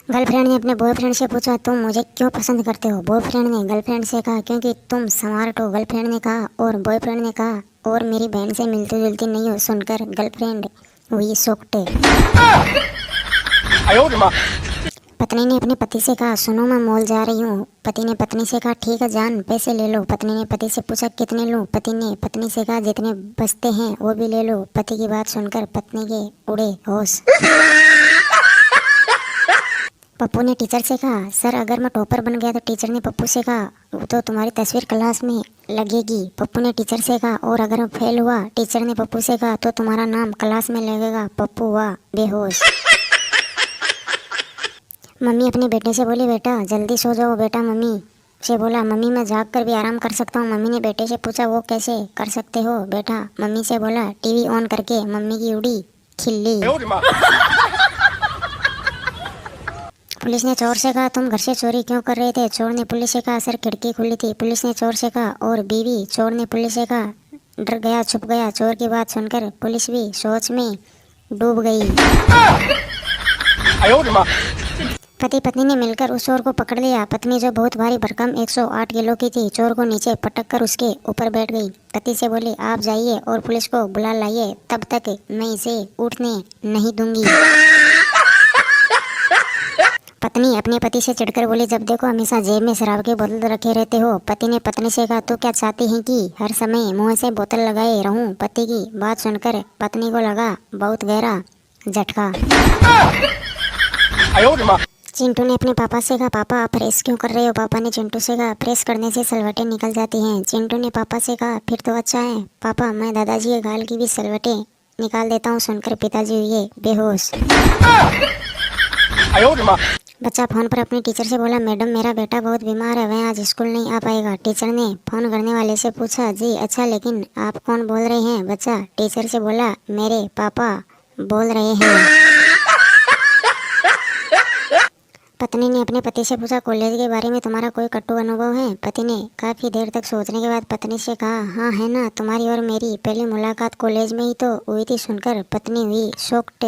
Girlfriend ने अपने boyfriend से पूछा, तुम मुझे क्यों पसंद करते हो? बॉयफ्रेंड ने गर्लफ्रेंड से कहा, क्योंकि तुम स्मार्ट हो। गर्लफ्रेंड ने कहा, और बॉयफ्रेंड ने कहा, और मेरी बहन से मिलती जुलती नहीं हो। सुनकर गर्लफ्रेंड हुई शॉक्ड। पत्नी ने अपने पति से कहा, सुनो मैं मॉल जा रही हूँ। पति ने पत्नी से कहा, ठीक है जान, पैसे ले लो। पत्नी ने पति से पूछा, कितने लूँ? पति ने पत्नी से कहा, जितने बचते हैं वो भी ले लो। पति की बात सुनकर पत्नी के उड़े होश। पप्पू ने टीचर से कहा, सर अगर मैं टॉपर बन गया तो? टीचर ने पप्पू से कहा, तो तुम्हारी तस्वीर क्लास में लगेगी। पप्पू ने टीचर से कहा, और अगर मैं फेल हुआ? टीचर ने पप्पू से कहा, तो तुम्हारा नाम क्लास में लगेगा। पप्पू हुआ बेहोश। मम्मी अपने बेटे से बोली, बेटा जल्दी सो जाओ। बेटा मम्मी से बोला, मम्मी मैं जाग कर भी आराम कर सकता हूँ। मम्मी ने बेटे से पूछा, वो कैसे कर सकते हो बेटा? मम्मी से बोला, टीवी ऑन करके। मम्मी की उड़ी खिल्ली। पुलिस ने चोर से कहा, तुम घर से चोरी क्यों कर रहे थे? चोर ने पुलिस से कहा, सर खिड़की खुली थी। पुलिस ने चोर से कहा, और बीवी? चोर ने पुलिस से कहा, डर गया, छुप गया। चोर की बात सुनकर पुलिस भी सोच में डूब गई। पति पत्नी ने मिलकर उस चोर को पकड़ लिया। पत्नी जो बहुत भारी भरकम 108 किलो की थी, चोर को नीचे पटक कर उसके ऊपर बैठ गई। पति से बोली, आप जाइए और पुलिस को बुला लाइए, तब तक मैं इसे उठने नहीं दूंगी। पत्नी अपने पति से चिढ़कर बोली, जब देखो हमेशा जेब में शराब की बोतल रखे रहते हो। पति ने पत्नी से कहा, तो क्या चाहती है कि हर समय मुंह से बोतल लगाए रहूं? पति की बात सुनकर पत्नी को लगा बहुत गहरा झटका। चिंटू ने अपने पापा से कहा, पापा आप प्रेस क्यों कर रहे हो? पापा ने चिंटू से कहा, प्रेस करने से सलवटें निकल जाती हैं। चिंटू ने पापा से कहा, फिर तो अच्छा है पापा, मैं दादाजी के गाल की भी सलवटें निकाल देता हूँ। सुनकर पिताजी हुए बेहोश। बच्चा फोन पर अपनी टीचर से बोला, मैडम मेरा बेटा बहुत बीमार है, वह आज स्कूल नहीं आ पाएगा। टीचर ने फोन करने वाले से पूछा, जी अच्छा, लेकिन आप कौन बोल रहे हैं? बच्चा टीचर से बोला, मेरे पापा बोल रहे हैं। पत्नी ने अपने पति से पूछा, कॉलेज के बारे में तुम्हारा कोई कटु अनुभव है? पति ने काफी देर तक सोचने के बाद पत्नी से कहा, हाँ है ना, तुम्हारी और मेरी पहली मुलाकात कॉलेज में ही तो हुई थी। सुनकर पत्नी हुई शॉक्ड।